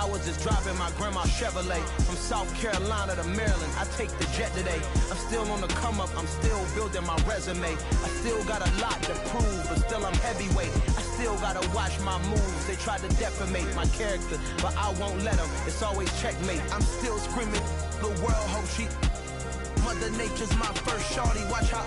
was just driving my grandma's Chevrolet from South Carolina to Maryland. I take the jet today. I'm still on the come up. I'm still building my resume. I still got a lot to prove, but still I'm heavyweight. I still gotta watch my moves. They tried to defamate my character, but I won't let them. It's always checkmate. I'm still screaming. The world hope she. Mother Nature's my first shorty. Watch how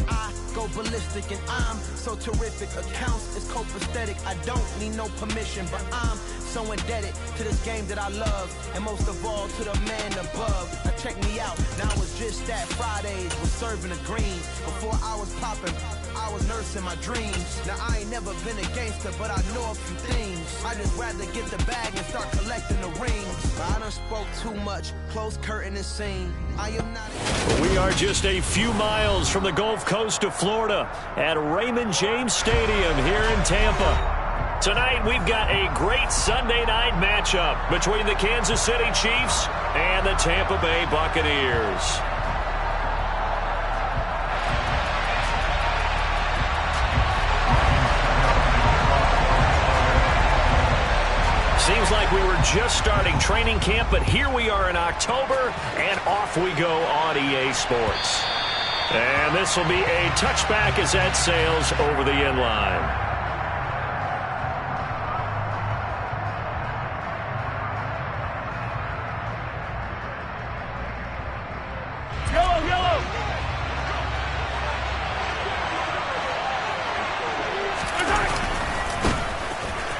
I go ballistic, and I'm so terrific. Accounts is copacetic. I don't need no permission, but I'm so indebted to this game that I love, and most of all to the man above. Now check me out. Now it's just that Fridays was serving the green. Before I was popping, I was nursing my dreams. Now I ain't never been a gangster, but I know a few things. I just rather get the bag and start collecting the rings. But I done spoke too much. Close curtain and scene. I am not. We are just a few miles from the Gulf Coast of Florida at Raymond James Stadium here in Tampa. Tonight we've got a great Sunday night matchup between the Kansas City Chiefs and the Tampa Bay Buccaneers. Seems like we were just starting training camp, but here we are in October, and off we go on EA Sports. And this will be a touchback as that sails over the end line.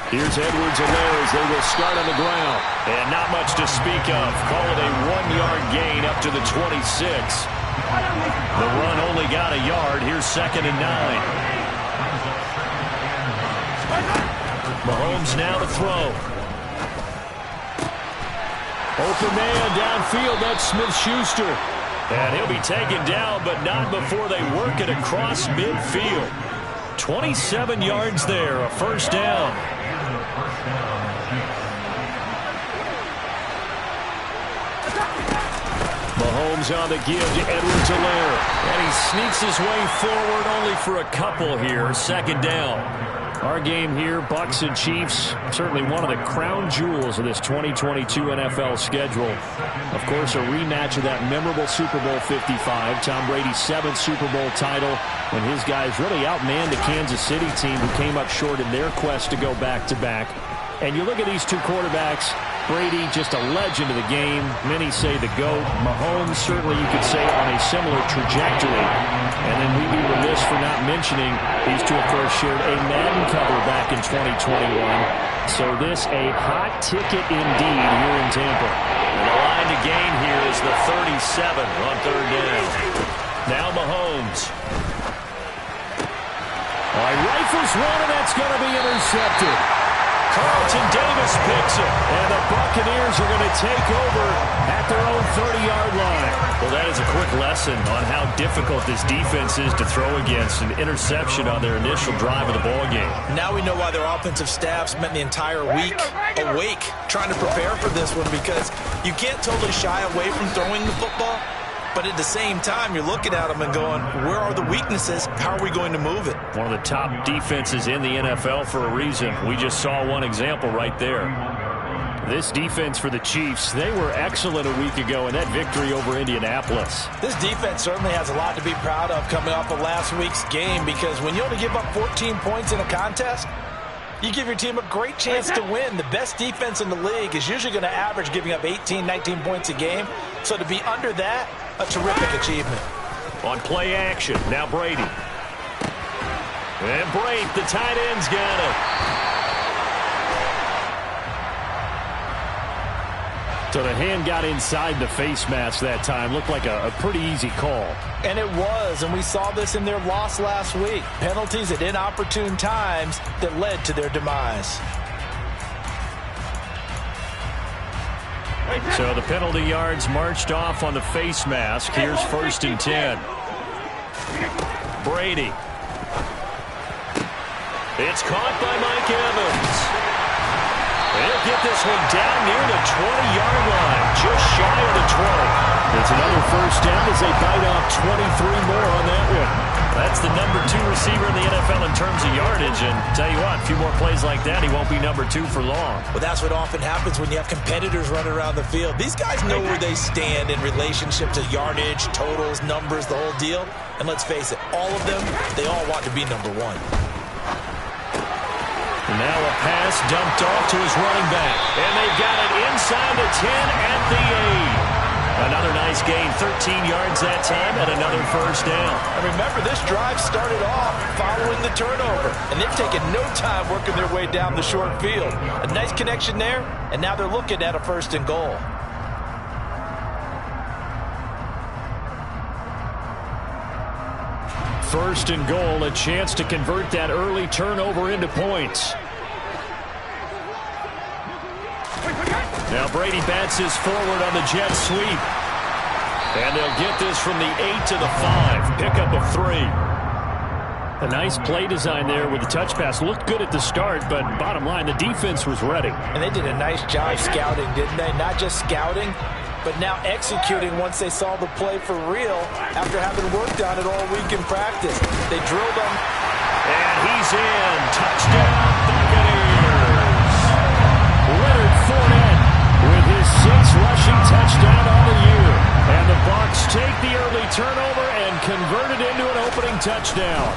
Here's Edwards-Helaire as they will start on the ground. And not much to speak of. Call it a 1-yard gain up to the 26. The run only got a yard. Here's 2nd and 9. Mahomes now to throw. Open man downfield. That's Smith-Schuster. And he'll be taken down, but not before they work it across midfield. 27 yards there, a first down. Mahomes on the give to Edwards-Helaire. And he sneaks his way forward only for a couple here. 2nd down. Our game here, Bucks and Chiefs, certainly one of the crown jewels of this 2022 NFL schedule. Of course, a rematch of that memorable Super Bowl 55, Tom Brady's 7th Super Bowl title, when his guys really outmanned the Kansas City team who came up short in their quest to go back-to-back. And you look at these two quarterbacks, Brady, just a legend of the game. Many say the GOAT. Mahomes, certainly you could say on a similar trajectory. And then we'd be remiss for not mentioning these two, of course, shared a Madden cover back in 2021. So this a hot ticket indeed here in Tampa. And the line to gain here is the 37 on 3rd down. Now Mahomes. All right, rifles one, and that's going to be intercepted. Carlton Davis picks it, and the Buccaneers are going to take over at their own 30-yard line. Well, that is a quick lesson on how difficult this defense is to throw against. An interception on their initial drive of the ballgame. Now we know why their offensive staff spent the entire week awake trying to prepare for this one, because you can't totally shy away from throwing the football. But at the same time, you're looking at them and going, where are the weaknesses? How are we going to move it? One of the top defenses in the NFL for a reason. We just saw one example right there. This defense for the Chiefs, they were excellent a week ago in that victory over Indianapolis. This defense certainly has a lot to be proud of coming off of last week's game, because when you only give up 14 points in a contest, you give your team a great chance to win. The best defense in the league is usually going to average giving up 18, 19 points a game. So to be under that, a terrific achievement. On play action, now Brady. And Brady, the tight end's got it. So the hand got inside the face mask that time. Looked like a pretty easy call. And it was, and we saw this in their loss last week. Penalties at inopportune times that led to their demise. So the penalty yards marched off on the face mask. Here's 1st and 10. Brady. It's caught by Mike Evans. They'll get this one down near the 20-yard line, just shy of the 20. It's another first down as they bite off 23 more on that one. That's the number 2 receiver in the NFL in terms of yardage. And tell you what, a few more plays like that, he won't be number 2 for long. Well, that's what often happens when you have competitors running around the field. These guys know where they stand in relationship to yardage, totals, numbers, the whole deal. And let's face it, all of them, they all want to be number 1. And now a pass dumped off to his running back. And they've got it inside the 10 at the 8. Another nice gain, 13 yards that time, and another first down. And remember, this drive started off following the turnover, and they've taken no time working their way down the short field. A nice connection there, and now they're looking at a 1st and goal. First and goal, a chance to convert that early turnover into points. Now Brady bats his forward on the jet sweep. And they'll get this from the 8 to the 5. Pickup of 3. A nice play design there with the touch pass. Looked good at the start, but bottom line, the defense was ready. And they did a nice job scouting, didn't they? Not just scouting, but now executing once they saw the play for real after having worked on it all week in practice. They drilled them. And he's in. Touchdown, Buccaneers. Leonard Fournette with his 6th rushing touchdown on the year. And the Bucks take the early turnover and convert it into an opening touchdown.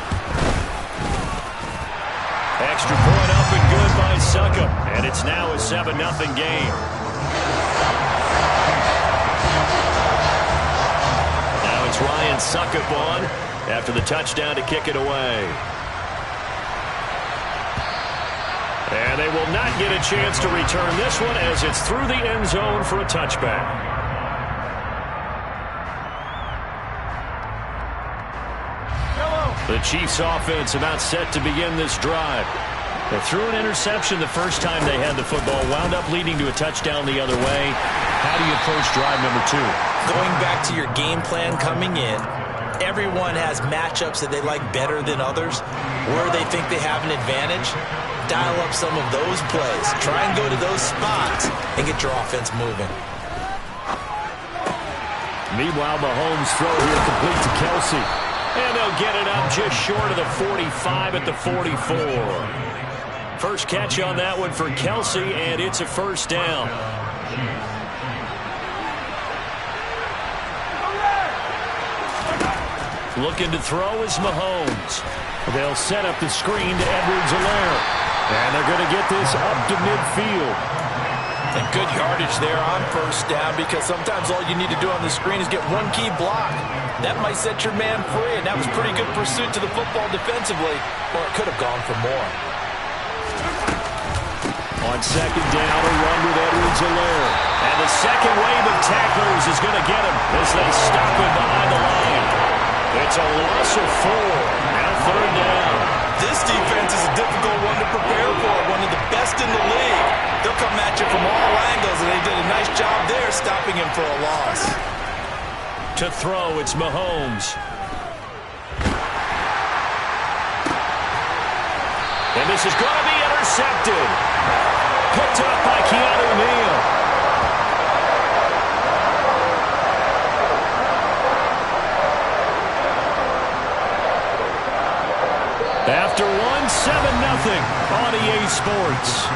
Extra point up and good by Succop. And it's now a 7-0 game. Now it's Ryan Succop on after the touchdown to kick it away. And they will not get a chance to return this one as it's through the end zone for a touchback. The Chiefs offense about set to begin this drive. They threw an interception the first time they had the football, wound up leading to a touchdown the other way. How do you approach drive number 2? Going back to your game plan coming in, everyone has matchups that they like better than others. Where they think they have an advantage, dial up some of those plays. Try and go to those spots and get your offense moving. Meanwhile, Mahomes' throw here complete to Kelsey. And they'll get it up just short of the 45 at the 44. First catch on that one for Kelsey, and it's a first down. Looking to throw is Mahomes. They'll set up the screen to Edwards-Helaire. And they're going to get this up to midfield. And good yardage there on first down, because sometimes all you need to do on the screen is get one key block. That might set your man free, and that was pretty good pursuit to the football defensively, or it could have gone for more. On second down, a run with Edwards-Helaire. And the second wave of tacklers is going to get him as they stop him behind the line. It's a loss of 4. Now third down. This defense is a difficult one to prepare for, one of the best in the league. They'll come at you from all angles, and they did a nice job there stopping him for a loss. To throw, it's Mahomes. And this is going to be intercepted. Picked up by Keanu Neal. After 1-7-0 on EA Sports.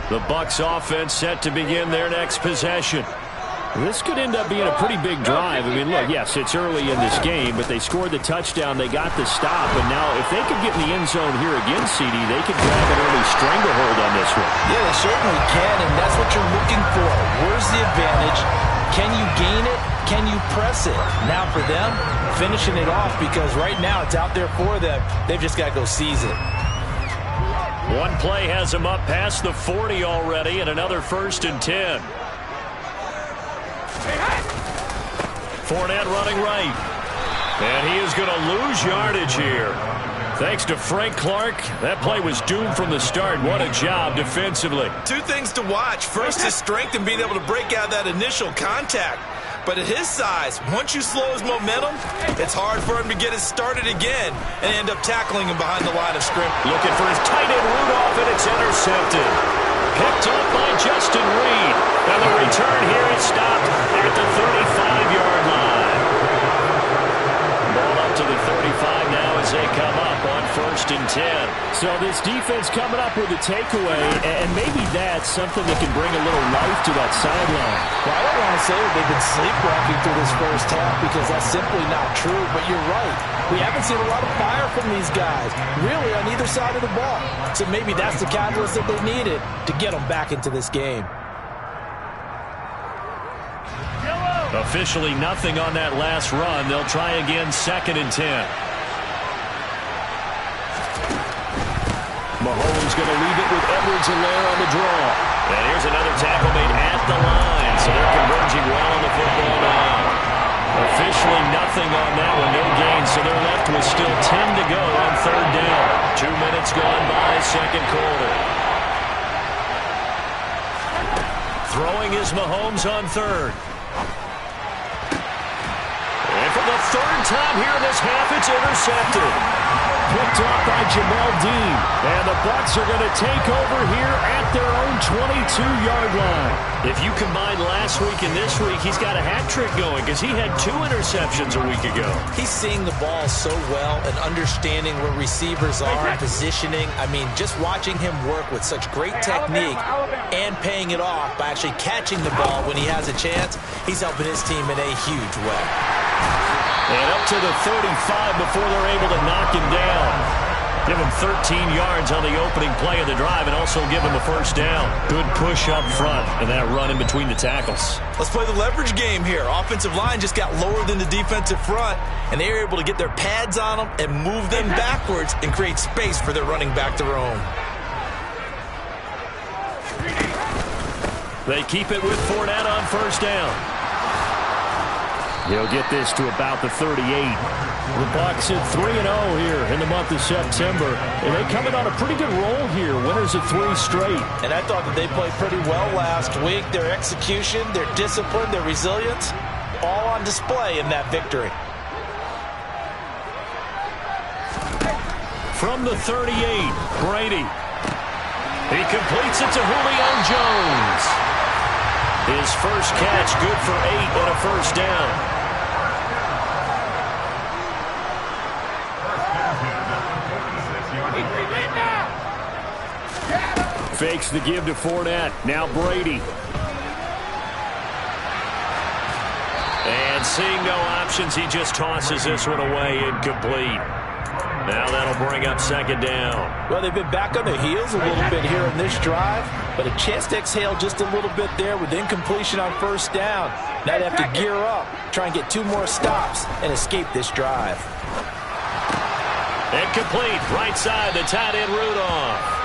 The Bucks offense set to begin their next possession. This could end up being a pretty big drive. I mean, look, yes, it's early in this game, but they scored the touchdown. They got the stop. And now if they could get in the end zone here again, CD, they could grab an early stranglehold on this one. Yeah, they certainly can, and that's what you're looking for. Where's the advantage? Can you gain it? Can you press it? Now for them, finishing it off, because right now it's out there for them. They've just got to go seize it. One play has him up past the 40 already, and another 1st and 10. Fournette running right. And he is going to lose yardage here. Thanks to Frank Clark, that play was doomed from the start. What a job defensively. Two things to watch. First, his strength in being able to break out that initial contact. But at his size, once you slow his momentum, it's hard for him to get it started again and end up tackling him behind the line of scrimmage. Looking for his tight end Rudolph, and it's intercepted. Picked up by Justin Reed. And the return here is stopped at the 35-yard line. Ball up to the 35 now as they come up on 1st and 10. So this defense coming up with a takeaway, and maybe that's something that can bring a little life to that sideline. Well, I don't want to say that they've been sleepwalking through this first half because that's simply not true, but you're right. We haven't seen a lot of fire from these guys, really on either side of the ball. So maybe that's the catalyst that they needed to get them back into this game. Officially nothing on that last run. They'll try again 2nd and 10. Mahomes going to leave it with Edwards-Helaire on the draw. And here's another tackle made at the line. So they're converging well on the football now. Officially nothing on that one. No gain. So they're left with still 10 to go on 3rd down. 2 minutes gone by, 2nd quarter. Throwing is Mahomes on 3rd. And for the 3rd time here in this half, it's intercepted. Picked off by Jamel Dean. And the Bucks are going to take over here at their own 22-yard line. If you combine last week and this week, he's got a hat trick going because he had 2 interceptions a week ago. He's seeing the ball so well and understanding where receivers are, positioning. I mean, just watching him work with such great technique and paying it off by actually catching the ball when he has a chance, he's helping his team in a huge way. And up to the 35 before they're able to knock him down. Give him 13 yards on the opening play of the drive and also give him a 1st down. Good push up front and that run in between the tackles. Let's play the leverage game here. Offensive line just got lower than the defensive front, and they were able to get their pads on them and move them backwards and create space for their running back to roam. They keep it with Fournette on 1st down. He'll get this to about the 38. The Bucks at 3-0 here in the month of September. And they come in on a pretty good roll here. Winners of 3 straight. And I thought that they played pretty well last week. Their execution, their discipline, their resilience, all on display in that victory. From the 38, Brady. He completes it to Julio Jones. His first catch, good for 8 and a 1st down. Fakes the give to Fournette. Now Brady. And seeing no options, he just tosses this one away, incomplete. Now that'll bring up 2nd down. Well, they've been back on their heels a little bit here in this drive, but a chance to exhale just a little bit there with incompletion on 1st down. Now they have to gear up, try and get 2 more stops, and escape this drive. Incomplete, right side, the tight end Rudolph.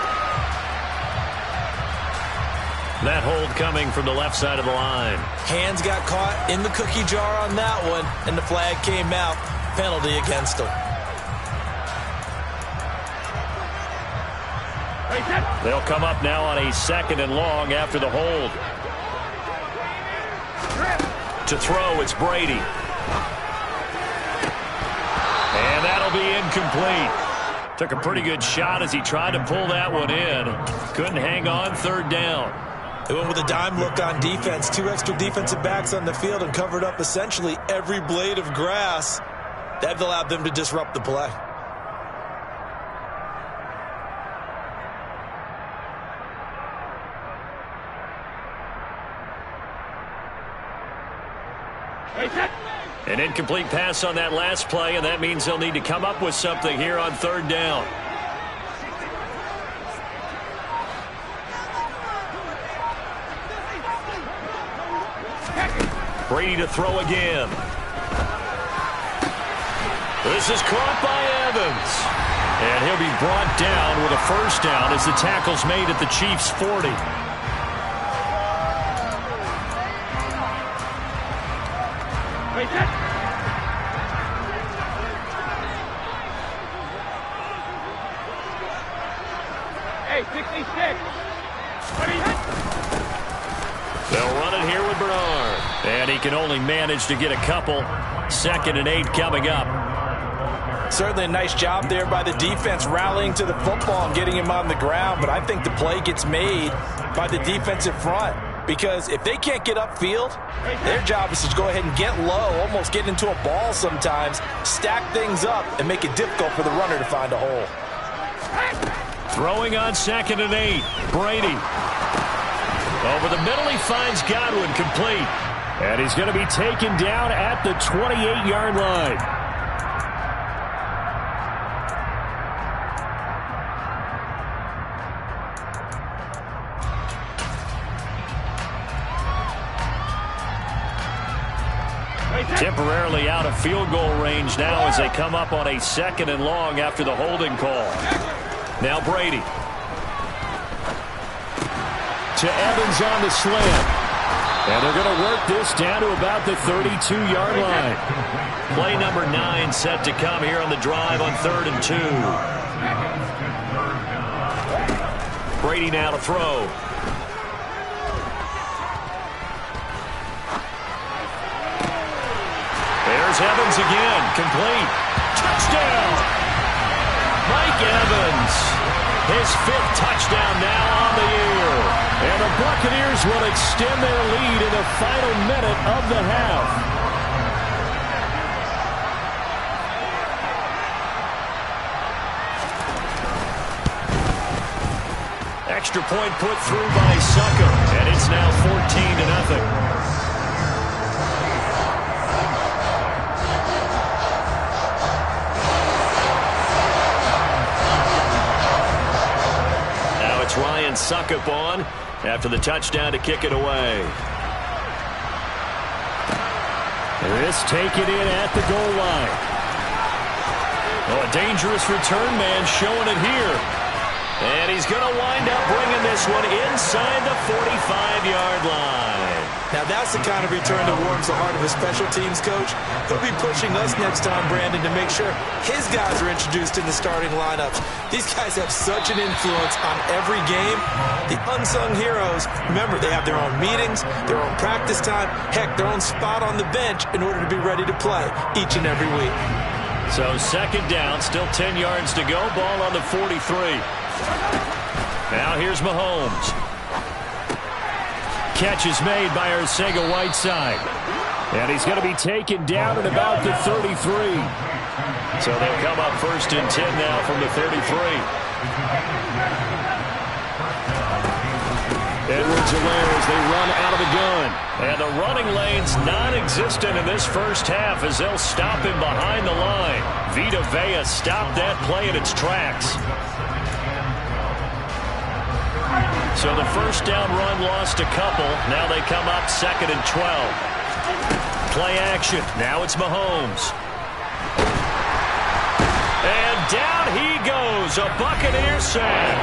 That hold coming from the left side of the line. Hands got caught in the cookie jar on that one, and the flag came out. Penalty against him. They'll come up now on a 2nd and long after the hold. To throw, it's Brady. And that'll be incomplete. Took a pretty good shot as he tried to pull that one in. Couldn't hang on, 3rd down. They went with a dime look on defense. 2 extra defensive backs on the field and covered up essentially every blade of grass. That allowed them to disrupt the play. An incomplete pass on that last play, and that means they'll need to come up with something here on 3rd down. Brady to throw again. This is caught by Evans. And he'll be brought down with a 1st down as the tackle's made at the Chiefs' 40. Hey, 66. They'll run it here with Bernard. And he can only manage to get a couple. 2nd and 8 coming up. Certainly a nice job there by the defense rallying to the football and getting him on the ground. But I think the play gets made by the defensive front. Because if they can't get upfield, their job is to go ahead and get low, almost get into a ball sometimes, stack things up, and make it difficult for the runner to find a hole. Throwing on 2nd and 8. Brady. Over the middle, he finds Godwin complete. And he's going to be taken down at the 28-yard line. Temporarily out of field goal range now as they come up on a 2nd and long after the holding call. Now Brady. To Evans on the slant. And they're going to work this down to about the 32-yard line. Play number 9 set to come here on the drive on 3rd and 2. Brady now to throw. There's Evans again. Complete. Touchdown. Mike Evans. His 5th touchdown now on the year. And the Buccaneers will extend their lead in the final minute of the half. Extra point put through by Sucker. And it's now 14-0. Ryan Suckup on after the touchdown to kick it away. This taken in at the goal line. Oh, a dangerous return man showing it here. And he's going to wind up bringing this one inside the 45-yard line. Now that's the kind of return that warms the heart of a special teams coach. He'll be pushing us next time, Brandon, to make sure his guys are introduced in the starting lineups. These guys have such an influence on every game. The unsung heroes, remember, they have their own meetings, their own practice time, heck, their own spot on the bench in order to be ready to play each and every week. So 2nd down, still 10 yards to go, ball on the 43. Now here's Mahomes. Catch is made by Arcega-Whiteside. And he's going to be taken down at about the 33. So they'll come up 1st and 10 now from the 33. Edwards-Helaire as they run out of the gun. And the running lane's non-existent in this first half as they'll stop him behind the line. Vita Vea stopped that play in its tracks. So the first down run lost a couple. Now they come up 2nd and 12. Play action. Now it's Mahomes. And down he goes. A Buccaneer sack.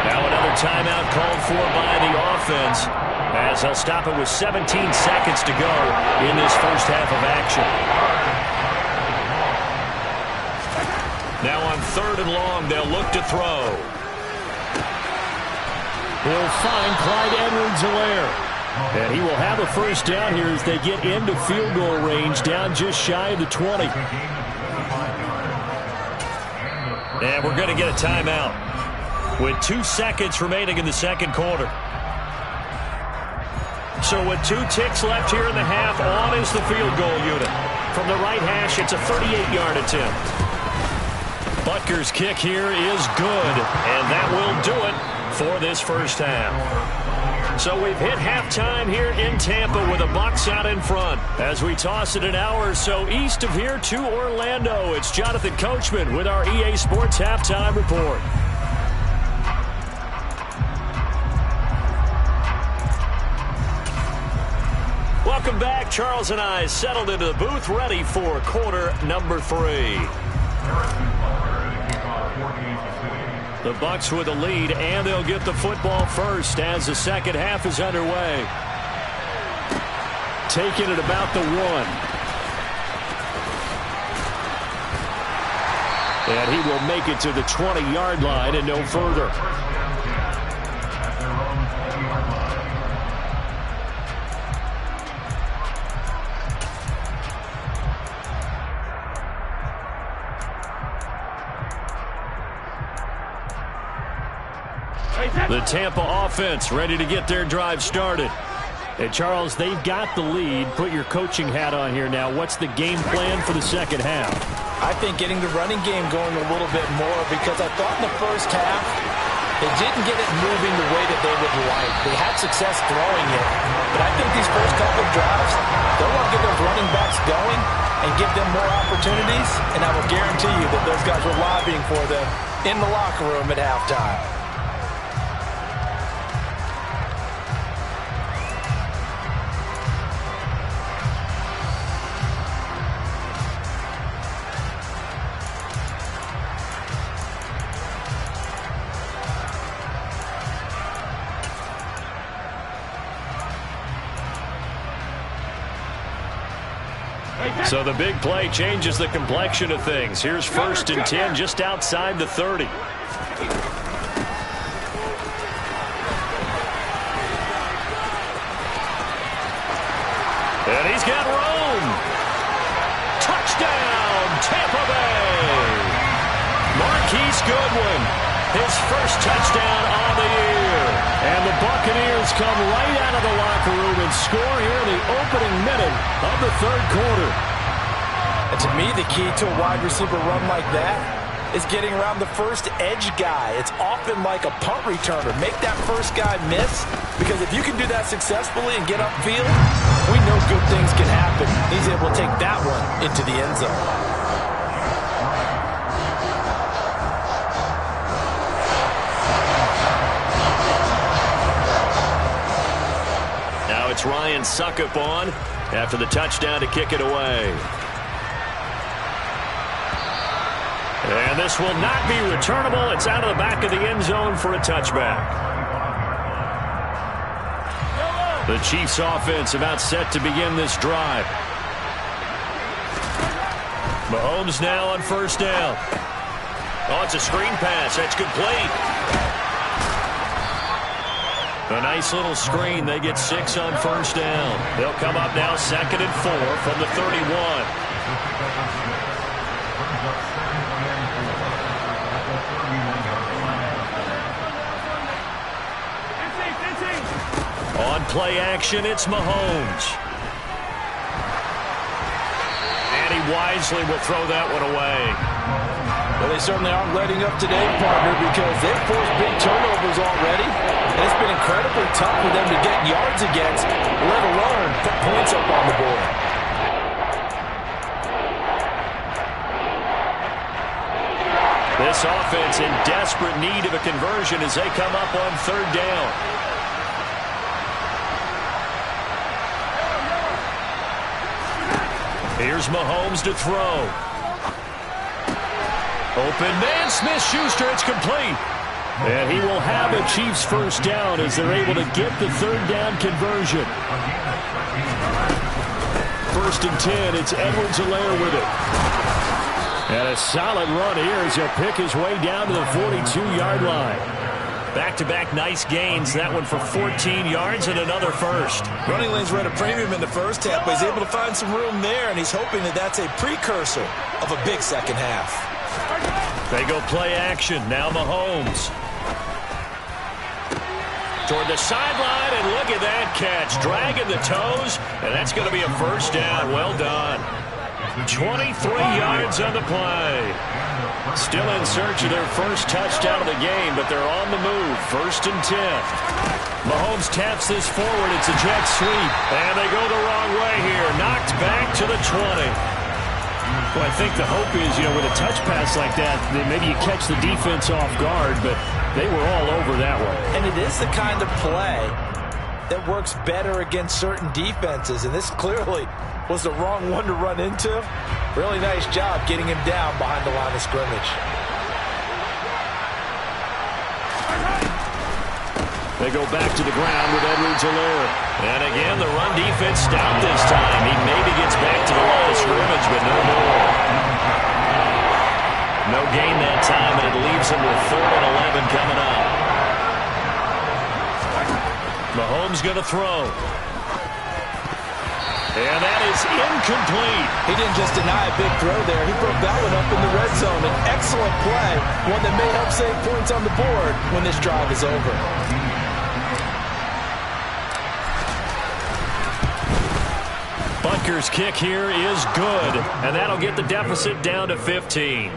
Now another timeout called for by the offense as they'll stop it with 17 seconds to go in this first half of action. Now on 3rd and long, they'll look to throw. He'll find Clyde Edwards-Helaire. And he will have a first down here as they get into field goal range, down just shy of the 20. And we're going to get a timeout with 2 seconds remaining in the 2nd quarter. So with 2 ticks left here in the half, on is the field goal unit. From the right hash, it's a 38-yard attempt. Butker's kick here is good, and that will do it for this first half. So we've hit halftime here in Tampa with the Bucks out in front. As we toss it an hour or so east of here to Orlando, it's Jonathan Coachman with our EA Sports Halftime Report. Welcome back. Charles and I settled into the booth, ready for quarter number 3. The Bucks with a lead, and they'll get the football first as the second half is underway. Taking it about the 1. And he will make it to the 20-yard line and no further. The Tampa offense ready to get their drive started. Hey, Charles, they've got the lead. Put your coaching hat on here now. What's the game plan for the second half? I think getting the running game going a little bit more, because I thought in the first half they didn't get it moving the way that they would like. They had success throwing it, but I think these first couple of drives, they'll want to get those running backs going and give them more opportunities, and I will guarantee you that those guys were lobbying for them in the locker room at halftime. So the big play changes the complexion of things. Here's 1st and 10 just outside the 30. And he's got room. Touchdown, Tampa Bay. Marquise Goodwin, his first touchdown on the year. And the Buccaneers come right out of the locker room and score here in the opening minute of the third quarter. And to me, the key to a wide receiver run like that is getting around the first edge guy. It's often like a punt returner. Make that first guy miss, because if you can do that successfully and get upfield, we know good things can happen. He's able to take that one into the end zone. Now it's Ryan Suckup on after the touchdown to kick it away. And this will not be returnable. It's out of the back of the end zone for a touchback. The Chiefs offense about set to begin this drive. Mahomes now on 1st down. Oh, it's a screen pass. That's complete. A nice little screen. They get 6 on 1st down. They'll come up now 2nd and 4 from the 31. On play action, it's Mahomes. And he wisely will throw that one away. Well, they certainly aren't letting up today, partner, because they've forced big turnovers already. And it's been incredibly tough for them to get yards against, let alone put points up on the board. This offense in desperate need of a conversion as they come up on 3rd down. Here's Mahomes to throw. Open man, Smith-Schuster, it's complete. And he will have a Chiefs 1st down as they're able to get the 3rd down conversion. 1st and 10, it's Edwards-Helaire with it. And a solid run here as he'll pick his way down to the 42-yard line. Back-to-back nice gains. That one for 14 yards and another first. Running lanes were at a premium in the first half, but he's able to find some room there, and he's hoping that that's a precursor of a big second half. They go play action. Now Mahomes. Toward the sideline, and look at that catch. Dragging the toes, and that's going to be a 1st down. Well done. 23 yards on the play. Still in search of their first touchdown of the game, but they're on the move. 1st and 10. Mahomes taps this forward. It's a jet sweep, and they go the wrong way here. Knocked back to the 20. Well, I think the hope is, with a touch pass like that, that maybe you catch the defense off guard, but they were all over that one. And it is the kind of play that works better against certain defenses, and this clearly was the wrong one to run into. Really nice job getting him down behind the line of scrimmage. They go back to the ground with Edwards-Helaire. And again, the run defense stout this time. He maybe gets back to the line of scrimmage, but no more. No gain that time, and it leaves him with 4th and 11 coming up. Mahomes going to throw. And that is incomplete. He didn't just deny a big throw there. He broke that one up in the red zone. An excellent play, one that may help save points on the board when this drive is over. Bucks' kick here is good, and that'll get the deficit down to 15.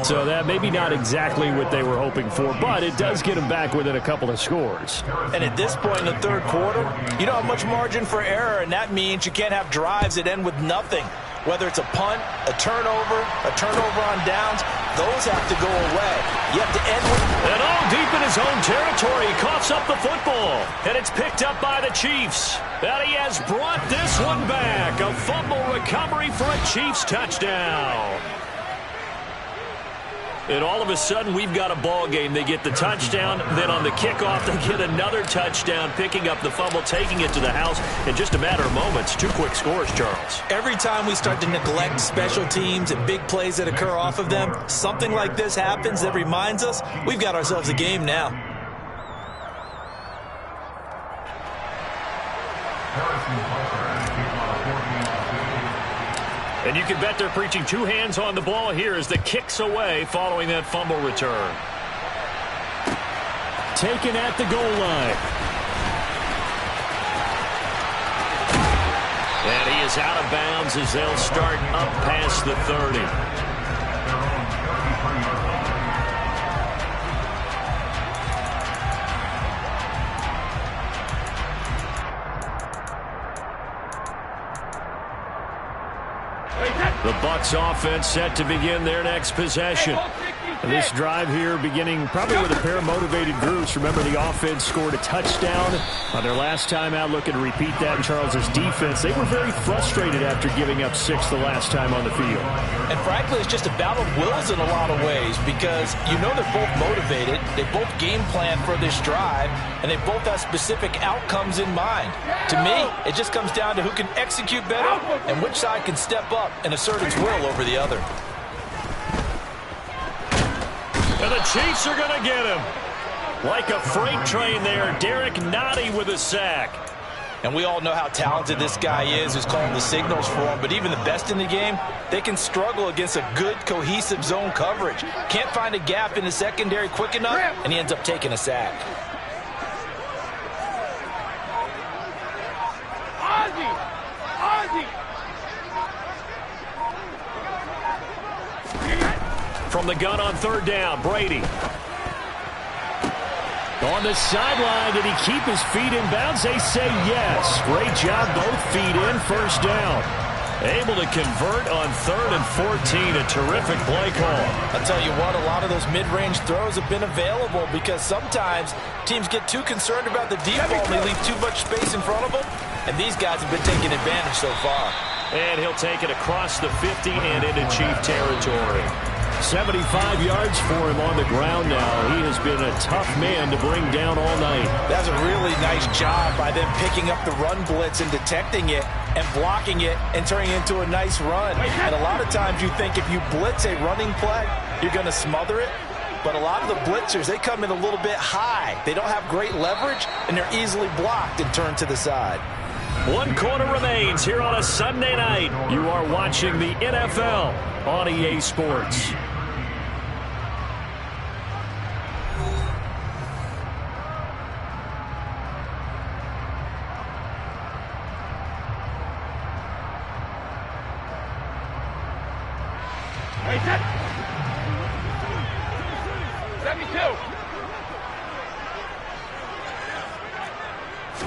So that maybe not exactly what they were hoping for, but it does get them back within a couple of scores. And at this point in the third quarter, you don't have much margin for error, and that means you can't have drives that end with nothing. Whether it's a punt, a turnover on downs, those have to go away. You have to end with... And deep in his own territory, he coughs up the football. And it's picked up by the Chiefs. And he has brought this one back. A fumble recovery for a Chiefs touchdown. And all of a sudden, we've got a ball game. They get the touchdown. Then on the kickoff, they get another touchdown, picking up the fumble, taking it to the house in just a matter of moments. 2 quick scores, Charles. Every time we start to neglect special teams and big plays that occur off of them, something like this happens that reminds us we've got ourselves a game now. And you can bet they're preaching 2 hands on the ball here as the kick's away following that fumble return. Taken at the goal line. And he is out of bounds as they'll start up past the 30. The Bucks offense set to begin their next possession. And this drive here beginning probably with a pair of motivated groups. Remember, the offense scored a touchdown on their last time out. Looking to repeat that in Charles's defense. They were very frustrated after giving up 6 the last time on the field. And frankly, it's just a battle of wills in a lot of ways because you know they're both motivated. They both game plan for this drive, and they both have specific outcomes in mind. To me, it just comes down to who can execute better and which side can step up and assert its will over the other. And the Chiefs are going to get him. Like a freight train there, Derek Nottie with a sack. And we all know how talented this guy is who's calling the signals for him. But even the best in the game, they can struggle against a good, cohesive zone coverage. Can't find a gap in the secondary quick enough, and he ends up taking a sack. From the gun on 3rd down, Brady. On the sideline, did he keep his feet in bounds? They say yes. Great job, both feet in, 1st down. Able to convert on 3rd and 14, a terrific play call. I'll tell you what, a lot of those mid-range throws have been available because sometimes teams get too concerned about the deep ball and they leave too much space in front of them, and these guys have been taking advantage so far. And he'll take it across the 50 and into Chief territory. 75 yards for him on the ground now. He has been a tough man to bring down all night. That's a really nice job by them picking up the run blitz and detecting it and blocking it and turning it into a nice run. And a lot of times you think if you blitz a running play, you're going to smother it. But a lot of the blitzers, they come in a little bit high. They don't have great leverage, and they're easily blocked and turned to the side. 1 quarter remains here on a Sunday night. You are watching the NFL on EA Sports. Hey, set. 72.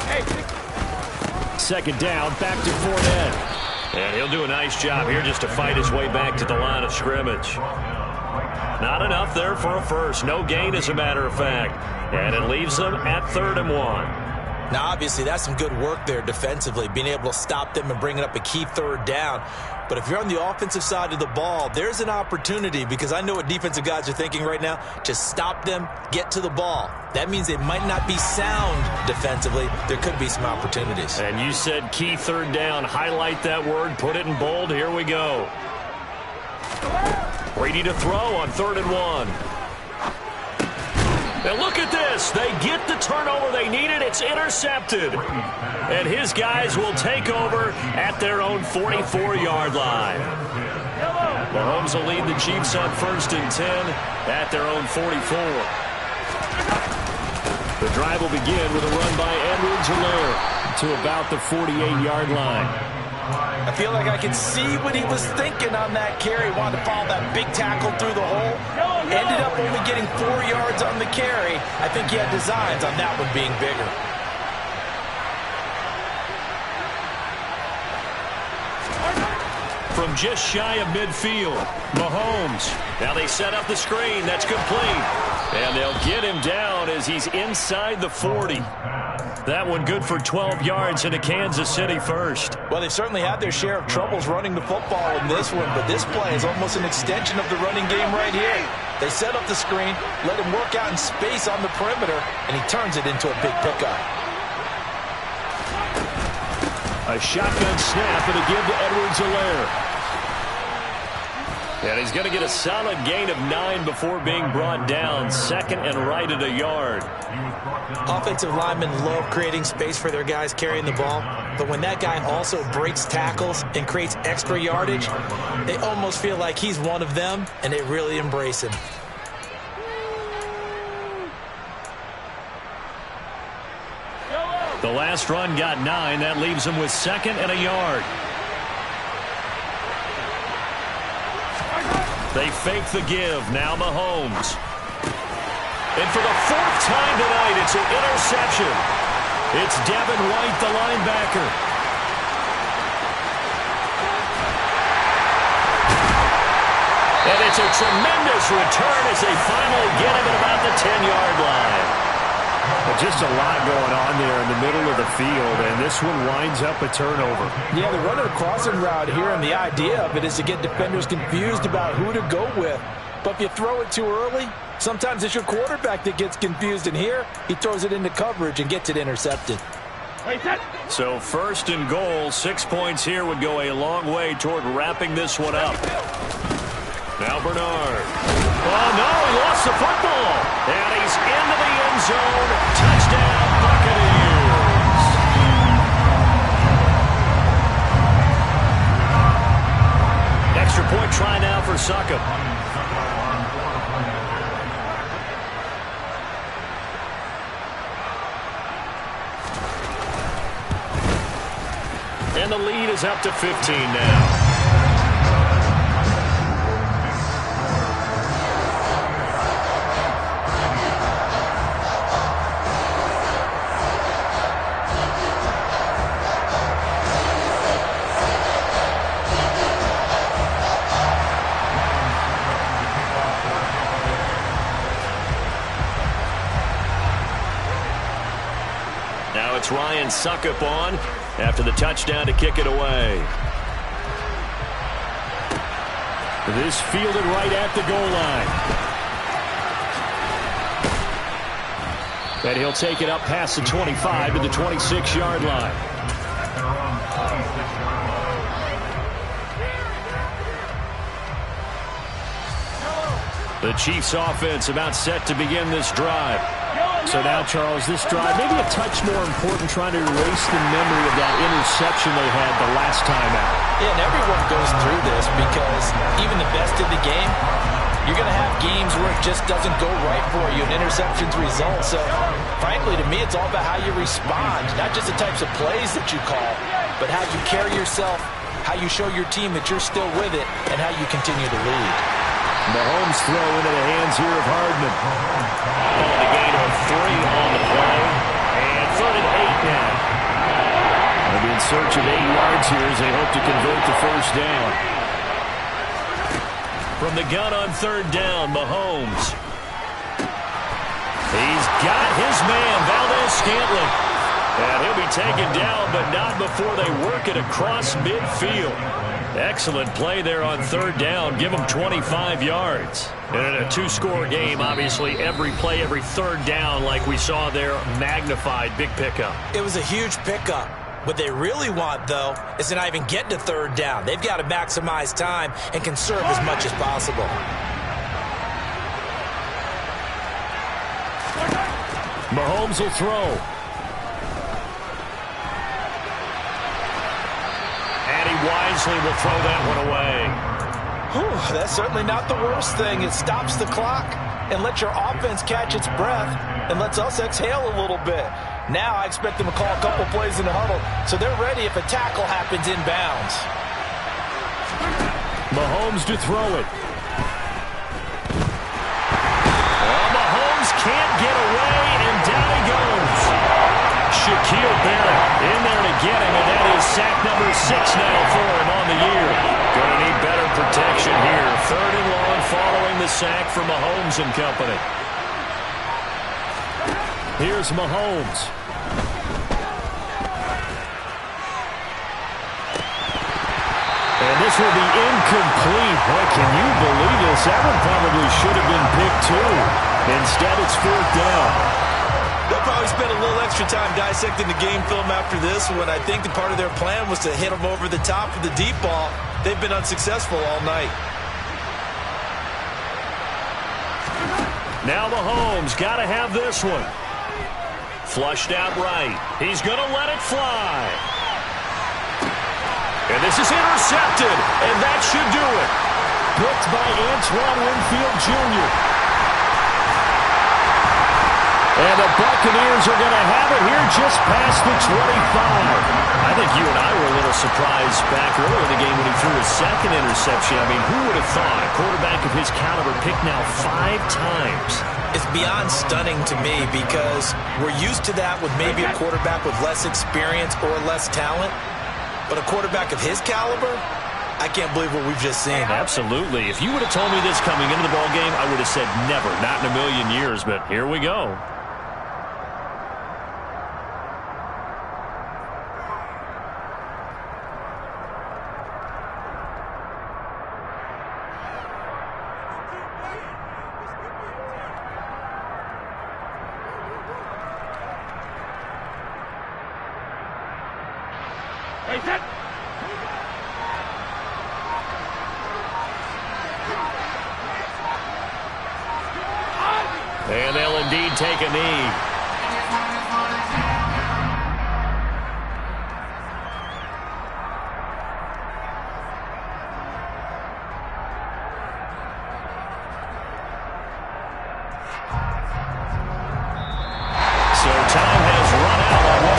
Hey. 2nd down, back to Fournette. And he'll do a nice job here just to fight his way back to the line of scrimmage. Not enough there for a first. No gain, as a matter of fact. And it leaves them at 3rd and 1. Now, obviously, that's some good work there defensively, being able to stop them and bringing up a key 3rd down. But if you're on the offensive side of the ball, there's an opportunity, because I know what defensive guys are thinking right now, to stop them, get to the ball. That means they might not be sound defensively. There could be some opportunities. And you said key 3rd down. Highlight that word, put it in bold. Here we go. Ready to throw on 3rd and 1. And look at this. They get the turnover they needed. It's intercepted. And his guys will take over at their own 44-yard line. Mahomes will lead the Chiefs on 1st and 10 at their own 44. The drive will begin with a run by Edwards-Helaire to about the 48-yard line. I feel like I can see what he was thinking on that carry. Wanted to follow that big tackle through the hole. Ended up only getting 4 yards on the carry. I think he had designs on that one being bigger. From just shy of midfield, Mahomes. Now they set up the screen. That's complete. And they'll get him down as he's inside the 40. That one good for 12 yards into Kansas City first. Well, they certainly had their share of troubles running the football in this one, but this play is almost an extension of the running game right here. They set up the screen, let him work out in space on the perimeter, and he turns it into a big pickup. A shotgun snap and a give to Edwards-Helaire. And he's going to get a solid gain of 9 before being brought down. 2nd and right at a yard. Offensive linemen love creating space for their guys carrying the ball. But when that guy also breaks tackles and creates extra yardage, they almost feel like he's one of them, and they really embrace him. The last run got 9. That leaves him with 2nd and a yard. They fake the give. Now Mahomes. And for the 4th time tonight, it's an interception. It's Devin White, the linebacker. And it's a tremendous return as they finally get him at about the 10-yard line. Just a lot going on there in the middle of the field, and this one winds up a turnover. Yeah, they're running a crossing route here, and the idea of it is to get defenders confused about who to go with. But if you throw it too early, sometimes it's your quarterback that gets confused, and here he throws it into coverage and gets it intercepted. So 1st and goal, 6 points here would go a long way toward wrapping this one up. Now Bernard. Oh, no, he lost the football. And he's into the end zone. Touchdown, Buccaneers. Extra point try now for Succop. And the lead is up to 15 now. It's Ryan Succop on after the touchdown to kick it away. This fielded right at the goal line. And he'll take it up past the 25 to the 26-yard line. The Chiefs offense about set to begin this drive. So now, Charles, this drive maybe a touch more important, trying to erase the memory of that interception they had the last time out. Yeah, and everyone goes through this because even the best in the game, you're going to have games where it just doesn't go right for you, and interceptions result. So, frankly, to me, it's all about how you respond, not just the types of plays that you call, but how you carry yourself, how you show your team that you're still with it, and how you continue to lead. Mahomes throw into the hands here of Hardman. The gain of 3 on the play. And 3rd and 8 now. They'll be in search of 8 yards here as they hope to convert the first down. From the gun on 3rd down, Mahomes. He's got his man, Valdez-Scantling. And he'll be taken down, but not before they work it across midfield. Excellent play there on 3rd down. Give them 25 yards. And in a 2-score game, obviously, every play, every 3rd down, like we saw there, magnified. Big pickup. It was a huge pickup. What they really want, though, is to not even get to third down. They've got to maximize time and conserve as much as possible. Mahomes will throw. And he wisely will throw that one away. Whew, that's certainly not the worst thing. It stops the clock and lets your offense catch its breath and lets us exhale a little bit. Now I expect them to call a couple plays in the huddle so they're ready if a tackle happens inbounds. Mahomes to throw it. Oh, Mahomes can't get away, and down he goes. Shaquille Barrett in there to get him, and that is sack number 6 now for him on the year. Going to need better protection here. 3rd and long following the sack for Mahomes and company. Here's Mahomes. And this will be incomplete. Boy, can you believe this? That one probably should have been picked too. Instead, it's 4th down. They'll probably spend a little extra time dissecting the game film after this one. I think the part of their plan was to hit them over the top with the deep ball. They've been unsuccessful all night. Now Mahomes got to have this one. Flushed out right. He's going to let it fly. And this is intercepted, and that should do it. Picked by Antoine Winfield Jr. And the Buccaneers are going to have it here just past the 25. I think you and I were a little surprised back earlier in the game when he threw his 2nd interception. I mean, who would have thought a quarterback of his caliber picked now 5 times? It's beyond stunning to me because we're used to that with maybe a quarterback with less experience or less talent. But a quarterback of his caliber, I can't believe what we've just seen. Absolutely. If you would have told me this coming into the ballgame, I would have said never, not in a million years. But here we go. And they'll indeed take a knee.